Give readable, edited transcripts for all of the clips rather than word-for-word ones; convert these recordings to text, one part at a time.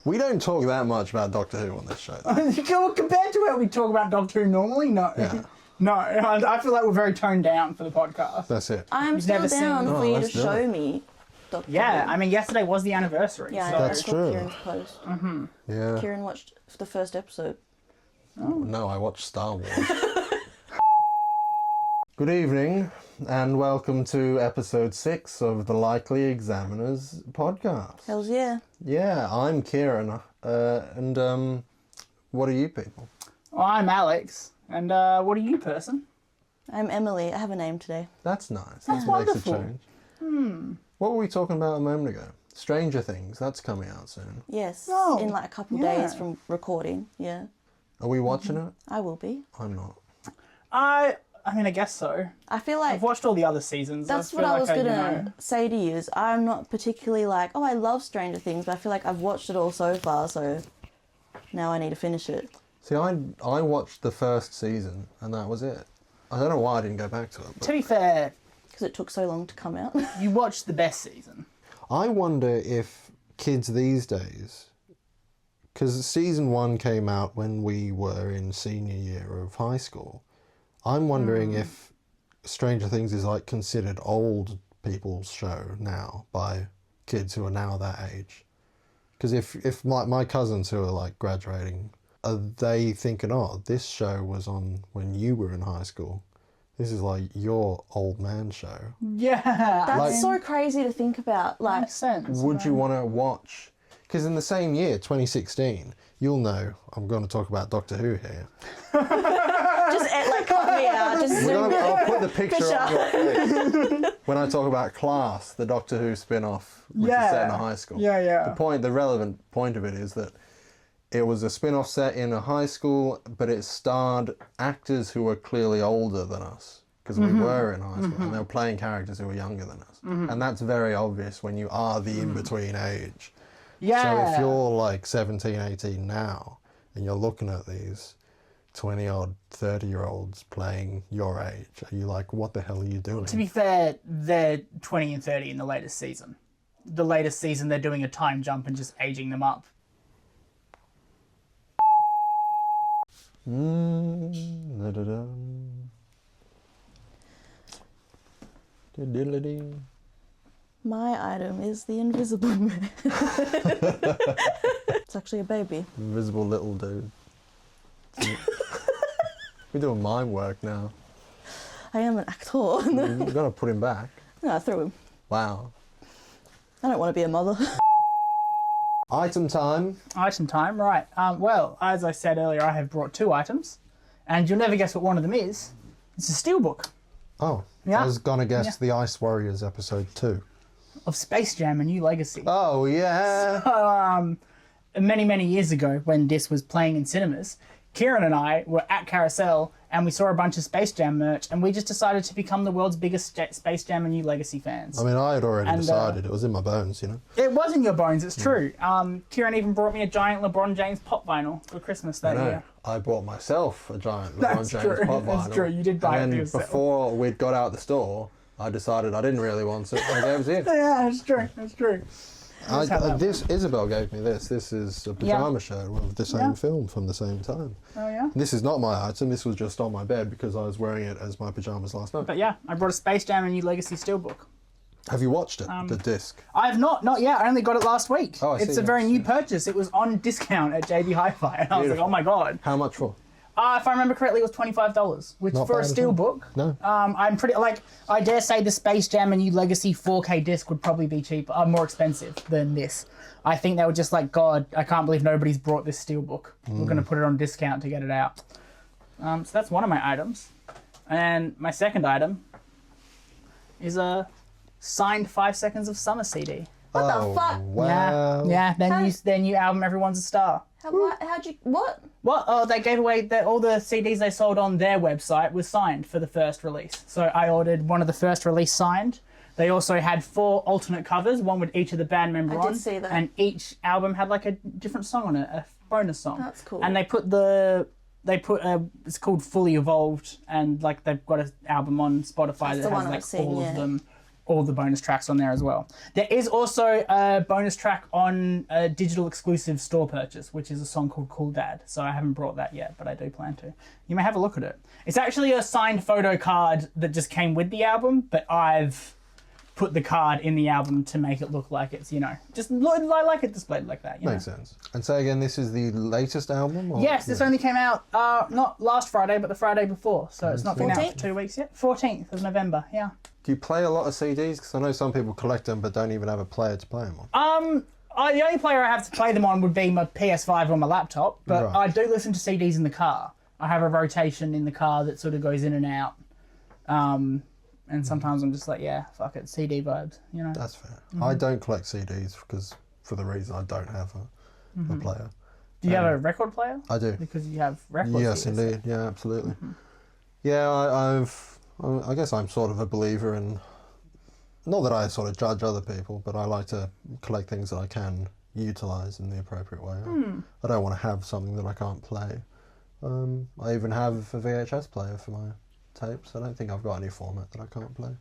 We don't talk that much about Doctor Who on this show. Compared to how we talk about Doctor Who normally, no. Yeah. No, I feel like we're very toned down for the podcast. That's it. I'm You've still never down seen- for you to let's do show it. me Doctor Yeah, Who. I mean, yesterday was the anniversary. Yeah, so. I That's saw true. Kieran's post. Yeah. Kieran watched the first episode. No, I watched Star Wars. Good evening, and welcome to episode 6 of the Likely Examiners podcast. Hells yeah. Yeah, I'm Kieran, and what are you people? Well, I'm Alex, and what are you, person? I'm Emily. I have a name today. That's nice. That's That makes wonderful. a change. What were we talking about a moment ago? Stranger Things, that's coming out soon. Yes, Oh, in like a couple yeah. days from recording. Yeah, Are we watching it? I will be. I'm not. I mean, I guess so. I feel like I've watched all the other seasons. that's I what feel I was like gonna say to you. Is I'm not particularly like, oh, I love Stranger Things, but I feel like I've watched it all so far, so now I need to finish it. See, I watched the first season, and that was it. I don't know why I didn't go back to it. But To be fair, Because it took so long to come out. you watched the best season. I wonder if kids these days, because season 1 came out when we were in senior year of high school, I'm wondering if Stranger Things is like considered old people's show now by kids who are now that age. Because if my cousins who are like graduating, are they thinking, oh, this show was on when you were in high school? This is like your old man show. Yeah. That's Like- so crazy to think about. Like, Makes sense. Would you want to watch? Because in the same year, 2016, you'll know I'm going to talk about Doctor Who here. just like cut me out. Just I'll put the picture on your face. When I talk about Class, the Doctor Who spin-off, which is set in a high school. Yeah. The relevant point of it is that it was a spin-off set in a high school, but it starred actors who were clearly older than us, because we were in high school, and they were playing characters who were younger than us. And that's very obvious when you are the in-between age. Yeah. So if you're like 17, 18 now, and you're looking at these 20-odd, 30-year-olds playing your age, are you like, what the hell are you doing? To be fair, they're 20 and 30 in the latest season. The latest season, they're doing a time jump and just aging them up. Da-da-da. Diddle-dee. my item is the Invisible Man. It's actually a baby. Invisible little dude. We're doing mime work now. I am an actor. We've got to put him back. No, I threw him. Wow. I don't want to be a mother. Item time. Item time, right. Well, as I said earlier, I have brought 2 items, and you'll never guess what one of them is. It's a steelbook Oh, Yeah. I was going to guess Yeah. the Ice Warriors episode 2. of Space Jam: A New Legacy. Oh, yeah. Many, many years ago, when this was playing in cinemas, Kieran and I were at Carousel, and we saw a bunch of Space Jam merch, and we just decided to become the world's biggest Space Jam: A New Legacy fans. I mean, I had already And, decided. It was in my bones, you know. It was in your bones, it's true. Kieran even brought me a giant LeBron James pop vinyl for Christmas that year. I bought myself a giant LeBron That's James true. pop vinyl. That's true. You did buy it and for then yourself. before we'd got out the store, I decided I didn't really want it. I gave it to you. Yeah, that's true. That's true. That's how that This Isabel gave me this. This is a pajama shirt of the same film from the same time. Oh, yeah? This is not my item. This was just on my bed because I was wearing it as my pajamas last night. But yeah, I brought a Space Jam: A New Legacy steelbook. Have you watched it? The disc. I have not yet. I only got it last week. Oh, I It's see, a very I new see. purchase. It was on discount at JB Hi-Fi, and I was like, Beautiful. oh my god. How much for? If I remember correctly, it was $25, which Not for a bad at all. steelbook. No. I'm pretty I dare say the Space Jam: A New Legacy 4K disc would probably be cheaper, more expensive than this. I think they were just like, God, I can't believe nobody's brought this steelbook. We're going to put it on discount to get it out. So that's one of my items, and my second item is a signed 5 Seconds of Summer CD. What the fuck? Wow. Yeah. Their new album, Everyone's a Star. How'd you... What? What? Oh, they gave away all the CDs they sold on their website was signed for the first release. So I ordered one of the first release signed. They also had 4 alternate covers, one with each of the band member I did on. see that. And each album had like a different song on it, a bonus song. That's cool. And it's called Fully Evolved, and like they've got an album on Spotify That's that the has one I've like seen, all yeah. of them all the bonus tracks on there as well. There is also a bonus track on a digital exclusive store purchase, which is a song called Cool Dad. So I haven't brought that yet, but I do plan to. You may have a look at it. It's actually a signed photo card that just came with the album, but I've put the card in the album to make it look like it's, just like it displayed like that. Makes sense. And so again, this is the latest album? Or? Yes, this only came out not last Friday, but the Friday before. So it's not been out for 2 weeks yet. 14th of November, yeah. Do you play a lot of CDs? Because I know some people collect them but don't even have a player to play them on. The only player I have to play them on would be my PS5 or my laptop, but Right. I do listen to CDs in the car. I have a rotation in the car that sort of goes in and out. And sometimes I'm just like, yeah, fuck it, CD vibes, That's fair. I don't collect CDs because for the reason I don't have a player. Do you have a record player? I do. Because you have records. Yes, here, so- indeed. Yeah, absolutely. Yeah, I guess I'm sort of a believer in, not that I sort of judge other people, but I like to collect things that I can utilise in the appropriate way. I don't want to have something that I can't play. I even have a VHS player for my tapes. I don't think I've got any format that I can't play.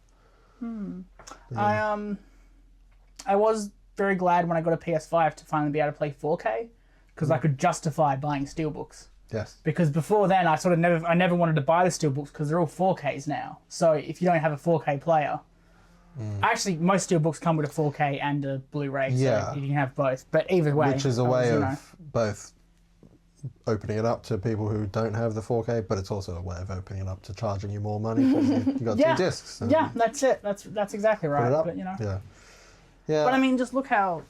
I was very glad when I got a PS5 to finally be able to play 4K because I could justify buying steelbooks. Yes. Because before then, I never wanted to buy the steelbooks because they're all 4Ks now. So if you don't have a 4K player, actually most steelbooks come with a 4K and a Blu-ray, so Yeah. you can have both. But either way, Which is a I way was, of both opening it up to people who don't have the 4K, but it's also a way of opening it up to charging you more money because you got Yeah. two discs. So Yeah, that's it. That's exactly put right. it up. But Yeah. Yeah. but I mean, just look how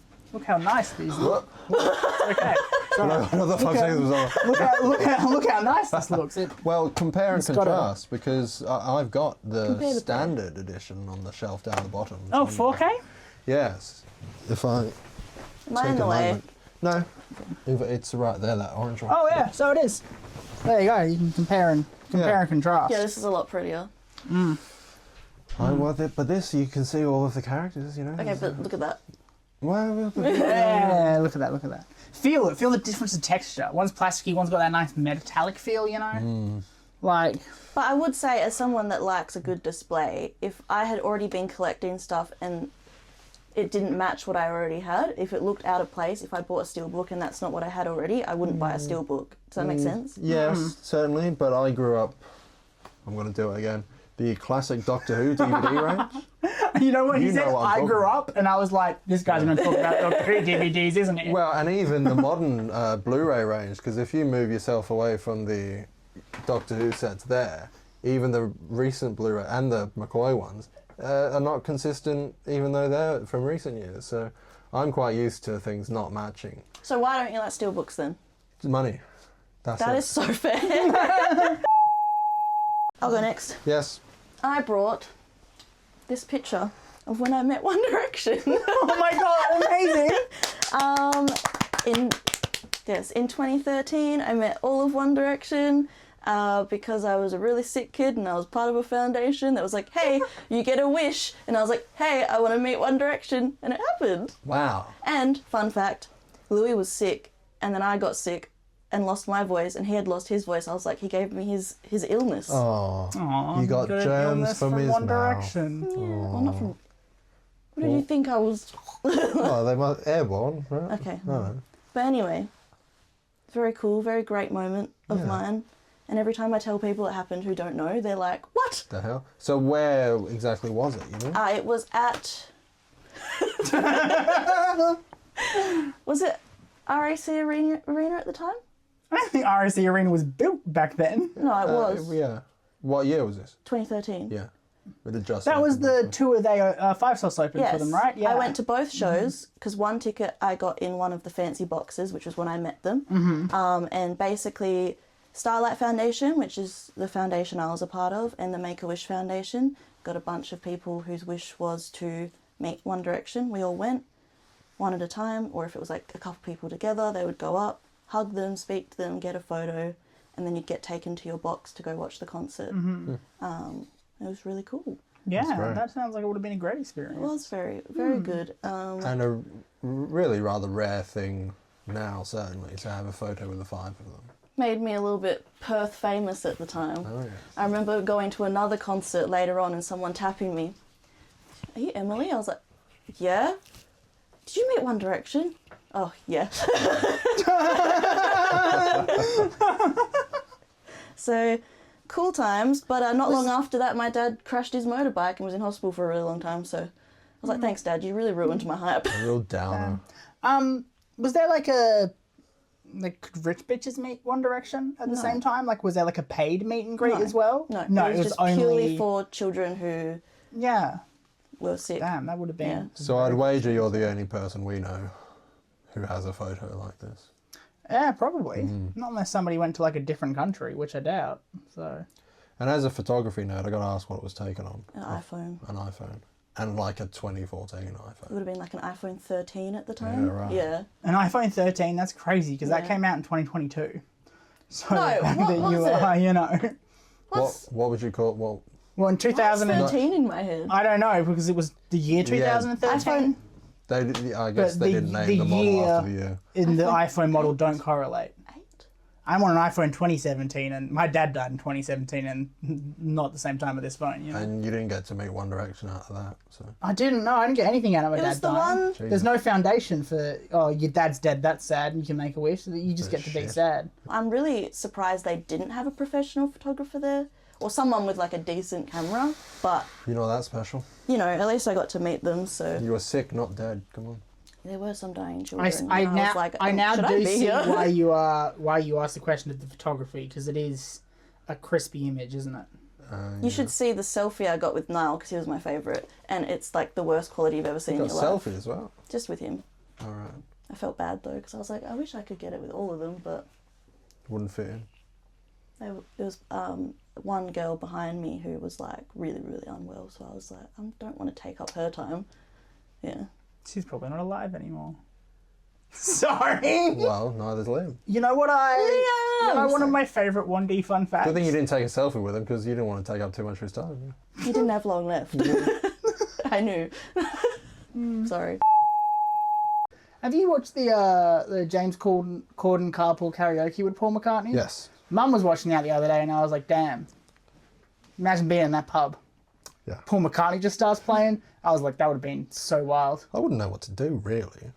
nice these look. Okay. what the fuck was on? Look how nice this looks. Well, compare and It's got a- contrast because I've got the Compare the standard edition on the shelf down the bottom. Oh, 4K? Yes. If I Am I in take the a way? moment. No. It's right there, that orange one. Oh yeah, so it is. There you go. You can compare and contrast. Yeah, this is a lot prettier. I'm worth it, but this you can see all of the characters, Okay, but look at that. Well, Yeah, look at that. Feel it. Feel the difference in texture. One's plasticky, one's got that nice metallic feel, Like, But I would say, as someone that likes a good display, if I had already been collecting stuff and it didn't match what I already had, if it looked out of place, if I bought a steelbook and that's not what I had already, I wouldn't buy a steelbook. Does that make sense? yes, certainly, but I grew up, I'm going to do it again, the classic Doctor Who DVD range. you know what? He You said, know what I'm I talking grew about. up, and I was like, this guy's going to talk about Doctor Who DVDs, isn't he? Well, and even the modern Blu-ray range, because if you move yourself away from the Doctor Who sets there, even the recent Blu-ray and the McCoy ones are not consistent, even though they're from recent years. So I'm quite used to things not matching. So why don't you like steelbooks then? Money. That's That it. is so fair. I'll go next. Yes. I brought this picture of when I met One Direction. Oh my god, amazing! in 2013, I met all of One Direction because I was a really sick kid and I was part of a foundation that was like, hey, you get a wish. And I was like, hey, I want to meet One Direction. And it happened. Wow. And, fun fact, Louis was sick and then I got sick and lost my voice and he had lost his voice. I was like, he gave me his illness. Oh, Aw, you got good germs illness from his One mouth. Direction. Yeah, well, not from... What did you think I was... Oh, they must airborne, right? Okay. No. But anyway, very cool, very great moment of Yeah. mine. And every time I tell people it happened who don't know, they're like, what? The hell? So where exactly was it? You know? It was at... Was it RAC Arena at the time? I don't think RSC Arena was built back then. No, it was. Yeah. What year was this? 2013. Yeah. It had just That was opened, the wasn't it? tour they 5 Sauce opened Yes. for them, right? Yeah. I went to both shows because one ticket I got in one of the fancy boxes, which was when I met them. And basically, Starlight Foundation, which is the foundation I was a part of, and the Make-A-Wish Foundation, got a bunch of people whose wish was to meet One Direction. We all went, one at a time, or if it was like a couple people together, they would go up, hug them, speak to them, get a photo, and then you'd get taken to your box to go watch the concert. It was really cool. Yeah, great. that sounds like it would have been a great experience. It was very, very good. And a really rather rare thing now, certainly, to have a photo with the 5 of them. Made me a little bit Perth famous at the time. Oh, yeah. I remember going to another concert later on and someone tapping me. are you Emily? I was like, yeah. Did you meet One Direction? Oh, yeah. So, cool times, but not long after that, my dad crashed his motorbike and was in hospital for a really long time, so I was like, thanks, Dad, you really ruined my hype. A real downer. Was there could rich bitches meet One Direction at the same time? Like, was there like a paid meet and greet as well? No, it was just purely for children who were sick. Damn, that would have been... Yeah. So I'd wager you're the only person we know who has a photo like this. Yeah, probably. Not unless somebody went to like a different country, which I doubt. So. And as a photography nerd, I got to ask what it was taken on. An iPhone. An iPhone. And like a 2014 iPhone. It would have been like an iPhone 13 at the time. Yeah, right. Yeah. An iPhone 13, that's crazy, because that came out in 2022. So No, the fact what that was you it? are, you know. What would you call it? Well, in 2000... 13 in my head. I don't know, because it was the year 2013. I guess they didn't name the model after the year. In the iPhone model don't correlate. 8? I'm on an iPhone 2017, and my dad died in 2017, and not the same time with this phone. You know? And you didn't get to meet One Direction out of that, so. I didn't get anything out of my It dad was the dying. one... There's no foundation for, your dad's dead, that's sad, and you can make a wish. You just get to be shit. sad. I'm really surprised they didn't have a professional photographer there. Or someone with like a decent camera. But, You know that's special. you know, at least I got to meet them, so... You were sick, not dead. Come on. There were some dying children. I and was like, now should do I be see here? why you asked the question of the photography, because it is a crispy image, isn't it? You should see the selfie I got with Niall, because he was my favourite. And it's like the worst quality you've ever seen You in got your a life. selfie as well. Just with him. Alright. I felt bad though, because I was like, I wish I could get it with all of them, but Wouldn't fit in. there was one girl behind me who was like really, really unwell, so I was like, I don't want to take up her time. Yeah. She's probably not alive anymore. Sorry. Well, neither's Liam. You know what one of my favourite 1D fun facts? Good thing you didn't take a selfie with him because you didn't want to take up too much of his time. He didn't have long left. I knew. Sorry. Have you watched the James Corden carpool karaoke with Paul McCartney? Yes. Mum was watching that the other day, and I was like, damn. Imagine being in that pub. Yeah. Paul McCartney just starts playing. I was like, that would have been so wild. I wouldn't know what to do, really.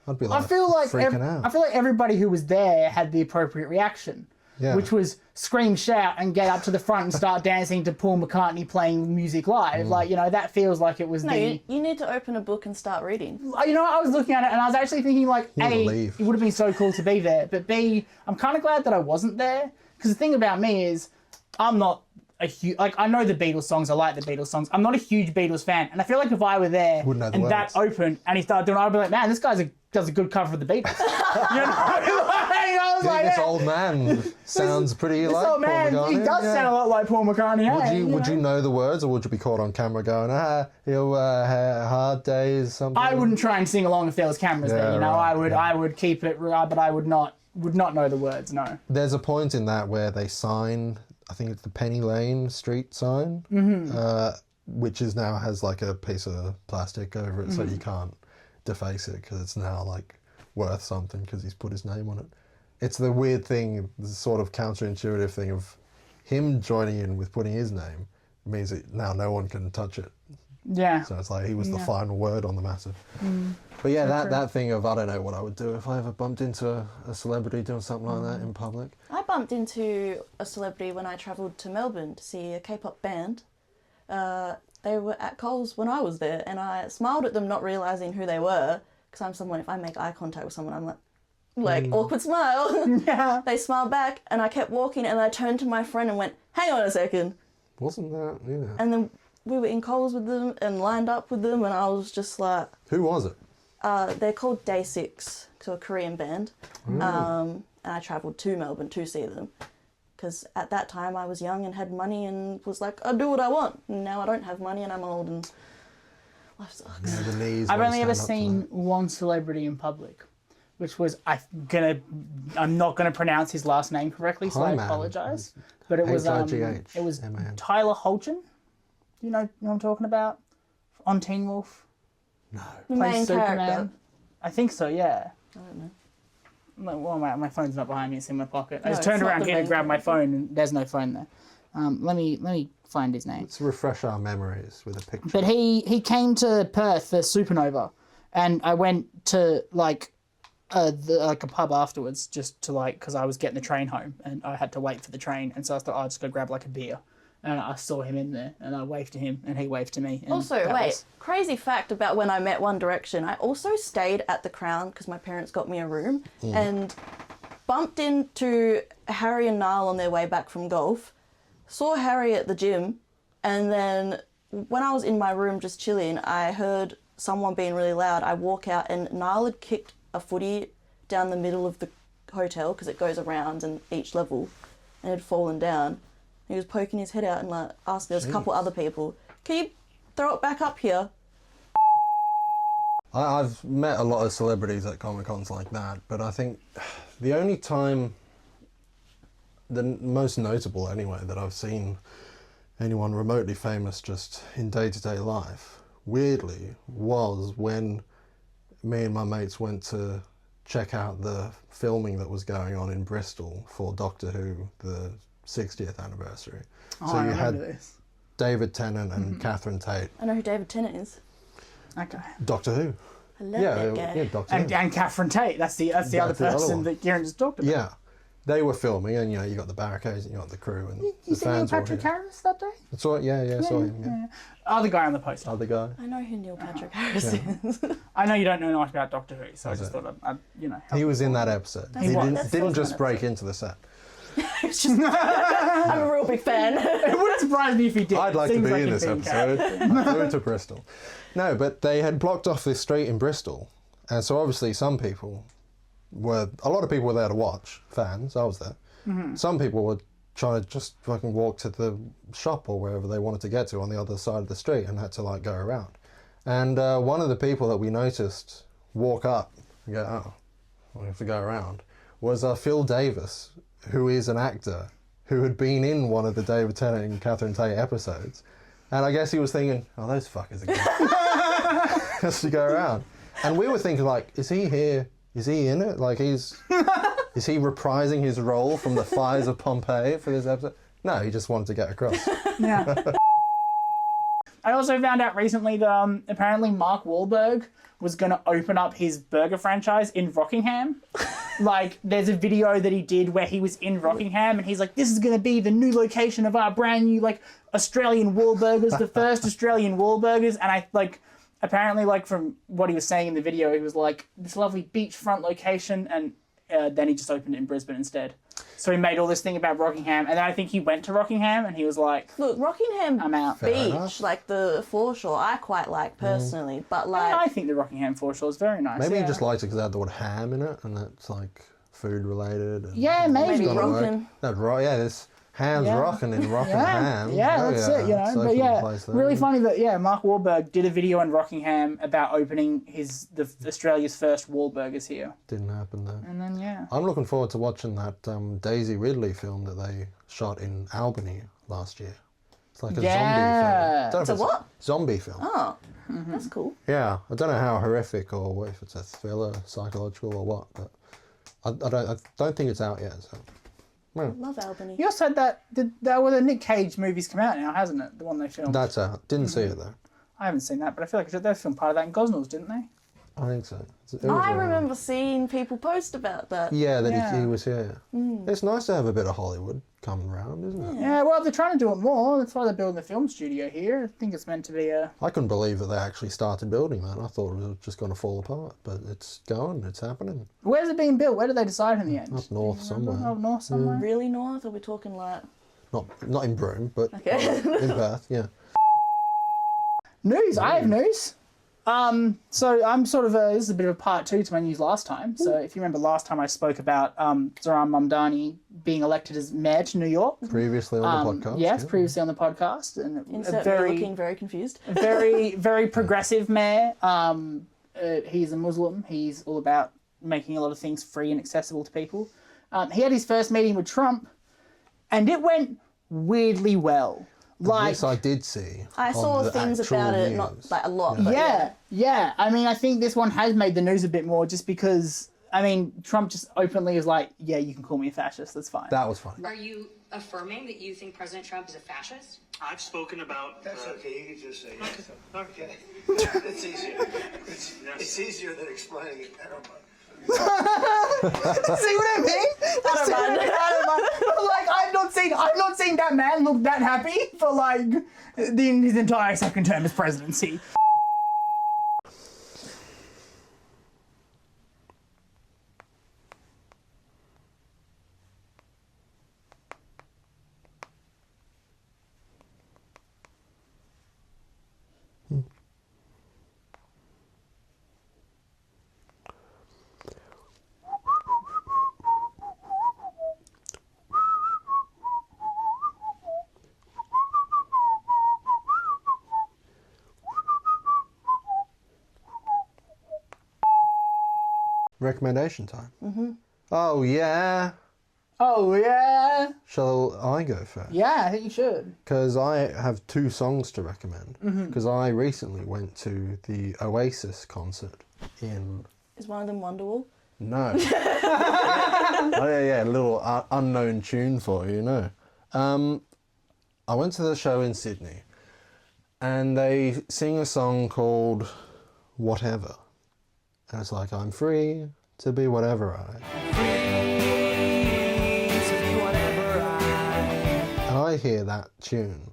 I'd be like, I feel like freaking out. I feel like everybody who was there had the appropriate reaction. Yeah. Which was scream, shout, and get up to the front and start dancing to Paul McCartney playing music live. Like, that feels like it was No, you need to open a book and start reading. You know, I was looking at it and I was actually thinking, like, A, leave. it would have been so cool to be there, but B, I'm kind of glad that I wasn't there, because the thing about me is, I'm not a huge, I know the Beatles songs, I like the Beatles songs, I'm not a huge Beatles fan, and I feel like if I were there Wouldn't know the and words. that opened and he started doing it, I'd be like, man, this guy does a good cover of the Beatles. You know? I was like, This yeah, old man sounds pretty this like old man, Paul he McCartney. does sound a lot like Paul McCartney. Would you know the words, or would you be caught on camera going, hard days, something? I wouldn't try and sing along if there was cameras there, you know. right, I would keep it, but I would not know the words, no. There's a point in that where they sign, I think it's the Penny Lane street sign, which is now has like a piece of plastic over it, so you can't deface it because it's now like worth something because he's put his name on it. It's the weird thing, the sort of counterintuitive thing of him joining in with putting his name means that now no one can touch it. Yeah. So it's like he was the final word on the matter. But yeah, that thing of I don't know what I would do if I ever bumped into a celebrity doing something like that in public. I bumped into a celebrity when I travelled to Melbourne to see a K-pop band. They were at Coles when I was there, and I smiled at them, not realising who they were, because I'm someone, if I make eye contact with someone, I'm like awkward smile. Yeah. They smiled back, and I kept walking, and I turned to my friend and went, hang on a second. Wasn't that, yeah. And then we were in Coles with them and lined up with them, and I was just like... Who was it? They're called Day 6, so a Korean band. And I travelled to Melbourne to see them. Because at that time I was young and had money and was like, I'll do what I want. And now I don't have money and I'm old and life sucks. Yeah, the knees I've won't only ever stand up to seen that. one celebrity in public, which was I'm not gonna pronounce his last name correctly, so Highman. I apologise. But it was H-I-G-H-M-A-N. Tyler Hoechlin. You know what I'm talking about? On Teen Wolf. No. The Plays main Superman. character. I think so, yeah. I don't know. Well, my phone's not behind me, it's in my pocket. I No, just turned it's not around the here to main grab my character. phone and there's no phone there. Let me find his name. Let's refresh our memories with a picture. But he came to Perth for Supernova, and I went to like a pub afterwards just to because I was getting the train home and I had to wait for the train, and so I thought I'd just go grab like a beer. And I saw him in there, and I waved to him, and he waved to me. And Also, crazy fact about when I met One Direction, I also stayed at the Crown because my parents got me a room, and bumped into Harry and Niall on their way back from golf, saw Harry at the gym, and then when I was in my room just chilling, I heard someone being really loud. I walk out, and Niall had kicked a footy down the middle of the hotel because it goes around and each level, and it had fallen down. He was poking his head out and like asking us a couple other people, "Can you throw it back up here?" I've met a lot of celebrities at Comic-Cons like that, but I think the only time, the most notable anyway, that I've seen anyone remotely famous just in day-to-day life, weirdly, was when me and my mates went to check out the filming that was going on in Bristol for Doctor Who, the 60th anniversary. Oh, I remember this. David Tennant and Catherine Tate. I know who David Tennant is. Okay. Doctor Who. I love that guy. Yeah, Doctor Who. And Catherine Tate. That's the other person that Kieran just talked about. Yeah. They were filming, and you got the barricades, and you got the crew, and You the see Neil fans were Patrick here. Harris that day? That's right. Yeah, saw him. Yeah. Other guy on the poster. Other guy. I know who Neil Patrick Harris is. I know you don't know much about Doctor Who, so I just thought I'd He was in that episode. He That's didn't so just fun break into the set. It's just, I'm a real big fan. It wouldn't surprise me if he did. I'd like to Seems be like in a this big episode. character. I flew to Bristol. No, but they had blocked off this street in Bristol, and so obviously a lot of people were there to watch, fans. I was there. Mm-hmm. Some people were trying to just fucking walk to the shop or wherever they wanted to get to on the other side of the street and had to go around. And one of the people that we noticed walk up and go, "Oh, we have to go around," was Phil Davis, who is an actor who had been in one of the David Tennant and Catherine Tate episodes. And I guess he was thinking, "Oh, those fuckers again." Has to go around. And we were thinking, is he here? Is he in it? Is he reprising his role from the fires of Pompeii for this episode? No, he just wanted to get across. Yeah. I also found out recently that apparently Mark Wahlberg was going to open up his burger franchise in Rockingham. There's a video that he did where he was in Rockingham, and he's like, "This is going to be the new location of our brand new Australian Wahlburgers, the first Australian Wahlburgers." And apparently from what he was saying in the video, he was like, "This lovely beachfront location," and then he just opened it in Brisbane instead. So he made all this thing about Rockingham, and then I think he went to Rockingham and he was like, Look, Rockingham I'm out. Beach, the foreshore, I quite like personally, but I think the Rockingham foreshore is very nice. Maybe yeah. he just liked it because they had the word ham in it, and it's food related. And Yeah, maybe. maybe rockin'. That's right. Yeah, there's hams rocking in Rockingham. Yeah, that's it. It's But open yeah, place there. really funny that Mark Wahlberg did a video in Rockingham about opening the Australia's first Wahlburgers here, Didn't happen there. and then I'm looking forward to watching that Daisy Ridley film that they shot in Albany last year. It's like a zombie film. Don't know if It's a what? Zombie film. Oh, that's cool. Yeah, I don't know how horrific or if it's a thriller, psychological or what, but I don't think it's out yet. So. Love Albany. You also had that the Nick Cage movie's come out now, hasn't it? The one they filmed. That's out. Didn't see it though. I haven't seen that, but I feel like they filmed part of that in Gosnells, didn't they? I think so. I remember seeing people post about that. Yeah, that Yeah. he was here. It's nice to have a bit of Hollywood coming around, isn't it? Yeah, well, they're trying to do it more. That's why they're building the film studio here. I think it's meant to be a... I couldn't believe that they actually started building that. I thought it was just going to fall apart, but it's going, it's happening. Where's it being built? Where did they decide in the end? Up north somewhere. Up north somewhere? Really north? Are we talking like... Not in Broome, but Okay. in Perth, yeah. News. I have news. So I'm sort of this is a bit of a part two to my news last time. So if you remember last time I spoke about Zoran Mamdani being elected as mayor to New York. Previously on the podcast. Yes, yeah. previously on the podcast. And Insert me looking very confused. very, very progressive mayor. He's a Muslim. He's all about making a lot of things free and accessible to people. He had his first meeting with Trump, and it went weirdly well. This I did see. I on saw the things actual about it, news. not a lot. But Yeah. I mean, I think this one has made the news a bit more just because I mean, Trump just openly is like, yeah, you can call me a fascist. That's fine. That was funny. Are you affirming that you think President Trump is a fascist? I've spoken about... That's okay, you can just say it. Okay. It's easier. It's easier than explaining it. I don't mind. See what I mean? I don't mind. Like I've not seen that man look that happy for like his entire second term as presidency. Recommendation time. Mm-hmm. Oh yeah. Oh yeah. Shall I go first? Yeah, I think you should. Because I have 2 songs to recommend. Because I recently went to the Oasis concert in... Is one of them Wonderwall? No. Oh yeah, a little unknown tune for you, no. I went to the show in Sydney, and they sing a song called Whatever. And it's like, I'm free to be whatever And I hear that tune,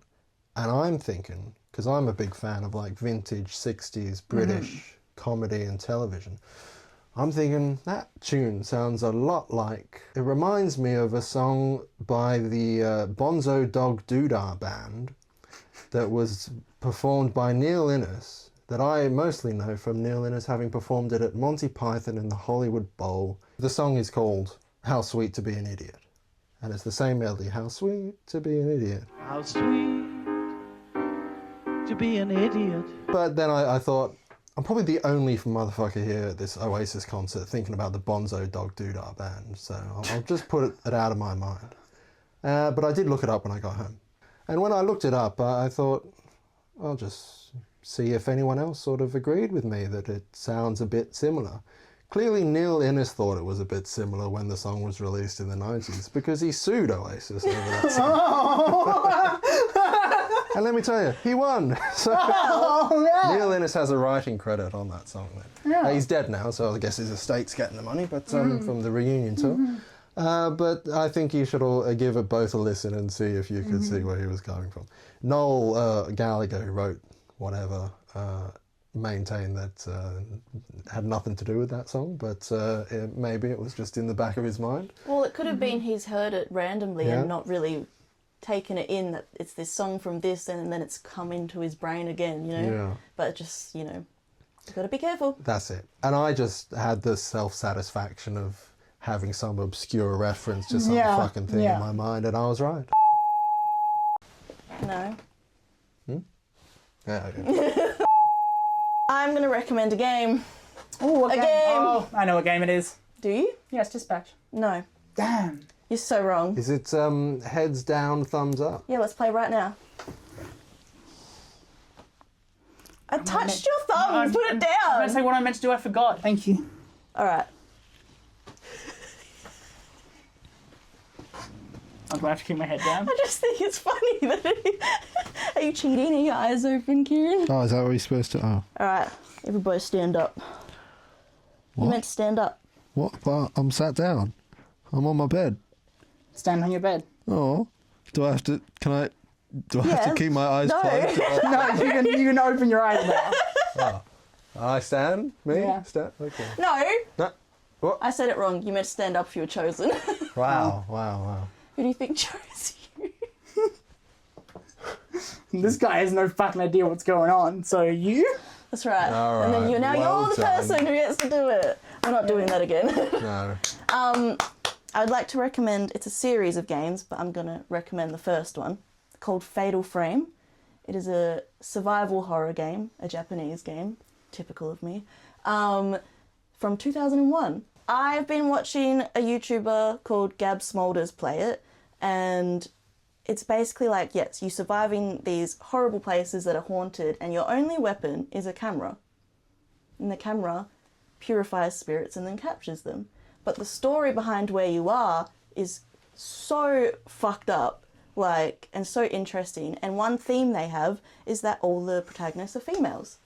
and I'm thinking, because I'm a big fan of like vintage 60s British comedy and television, I'm thinking that tune sounds a lot like... It reminds me of a song by the Bonzo Dog Doodah Band that was performed by Neil Innes, that I mostly know from Neil Innes having performed it at Monty Python in the Hollywood Bowl. The song is called How Sweet to Be an Idiot. And it's the same melody, how sweet to be an idiot. How sweet to be an idiot. But then I thought, I'm probably the only motherfucker here at this Oasis concert thinking about the Bonzo Dog Doodah Band, so I'll just put it out of my mind. But I did look it up when I got home. And when I looked it up, I thought, I'll just see if anyone else sort of agreed with me that it sounds a bit similar. Clearly Neil Innes thought it was a bit similar when the song was released in the 90s, because he sued Oasis over that song. And let me tell you, he won. So Neil Innes has a writing credit on that song then. Yeah. He's dead now, so I guess his estate's getting the money, but from the reunion tour. But I think you should all give it both a listen and see if you could see where he was coming from. Noel Gallagher, who wrote Whatever, maintained that had nothing to do with that song, but maybe it was just in the back of his mind. Well, it could have been he's heard it randomly and not really taken it in, that it's this song from this, and then it's come into his brain again, you know? Yeah. But just, you know, you've got to be careful. That's it. And I just had the self-satisfaction of having some obscure reference to some fucking thing in my mind, and I was right. No. Yeah, okay. I'm going to recommend a game. Oh, A game. Oh, I know what game it is. Do you? Yes, Dispatch. No. Damn. You're so wrong. Is it heads down, thumbs up? Yeah, let's play right now. I touched your thumb. Put it I'm down. going to say what I meant to do. I forgot. Thank you. All right. I'm going to have to keep my head down. I just think it's funny that... Are you cheating? Are your eyes open, Kieran? Oh, is that what you're supposed to... Oh. All right. Everybody stand up. You meant to stand up. What? But I'm sat down. I'm on my bed. Stand on your bed. Oh. Do I have to... Do I have to keep my eyes closed? No, you can open your eyes now. Oh. I stand? Me? Yeah. Stand? Okay. No. No. What? I said it wrong. You meant to stand up if you were chosen. Wow, wow. Who do you think chose you? This guy has no fucking idea what's going on. So you? That's right. All And then right, you're well the done. person who gets to do it. We're not doing that again. No. I would like to recommend, it's a series of games, but I'm going to recommend the first one, called Fatal Frame. It is a survival horror game, a Japanese game, typical of me, from 2001. I've been watching a YouTuber called Gab Smolders play it, and it's basically like, yes, you surviving these horrible places that are haunted, and your only weapon is a camera. And the camera purifies spirits and then captures them. But the story behind Where You Are is so fucked up, like, and so interesting. And one theme they have is that all the protagonists are females.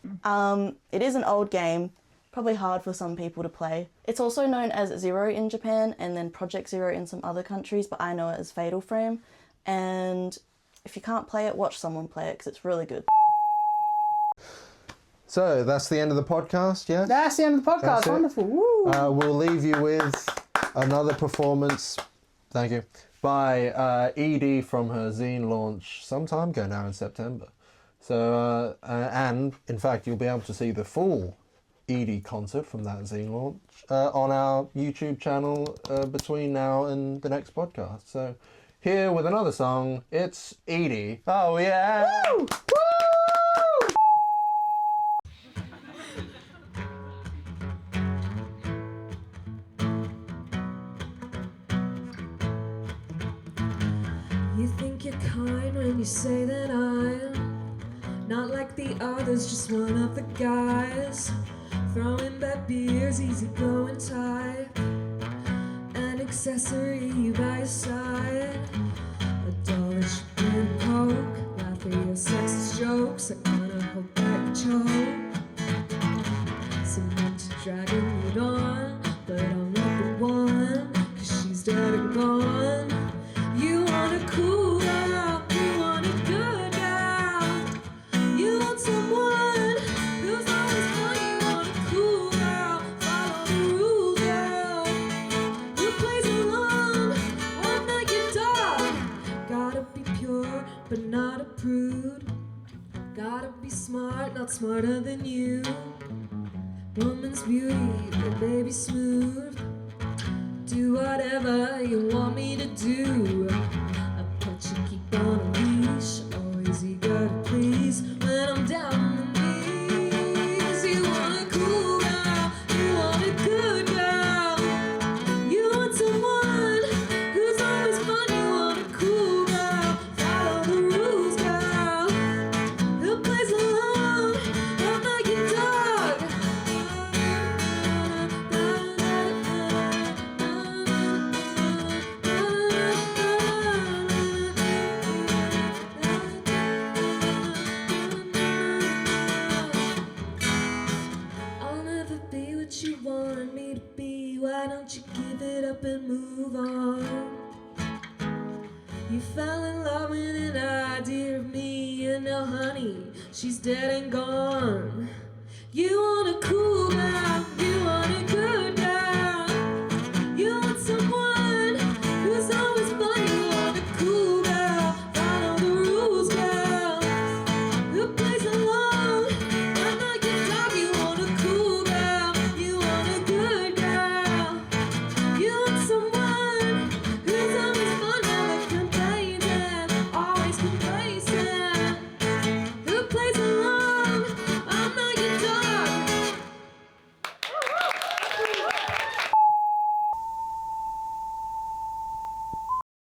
It is an old game, probably hard for some people to play. It's also known as Zero in Japan and then Project Zero in some other countries, but I know it as Fatal Frame. And if you can't play it, watch someone play it because it's really good. So that's the end of the podcast, yeah? That's the end of the podcast. That's it. Wonderful. Woo. We'll leave you with another performance, thank you, by EDIE from her zine launch some time ago now in September. So, and in fact, you'll be able to see the full EDIE concert from that zine launch on our YouTube channel between now and the next podcast. So, here with another song, it's EDIE. Oh yeah! Woo! Woo! You think you're kind when you say that I'm not like the others, just one of the guys throwing back beers, easy going type, an accessory by your side, a doll that you can poke, laugh at your sexist jokes, I kinda hope that you choke, someone to drag it on, but I'm not the one, 'cause she's dead and gone. You want a cool girl, you want a good girl, you want someone who's always fun, you want a cool girl, follow the rules girl, who plays along, one like your dog, gotta be pure but not a prude, gotta be smart, not smarter than you, woman's beauty, but baby smooth, do whatever you want me to do. I put you keep on a leash, always eager to please. When I'm down on the knees, you want a cool girl, you want a good girl, you want someone who's always fun. You want a cool girl, follow the rules, girl, who plays along, I'm not your dog. I'll never be what you wanted me to be. Why don't you give it up and move on? You fell in love with an idea of me, and now, honey, she's dead and gone. You want a cool girl,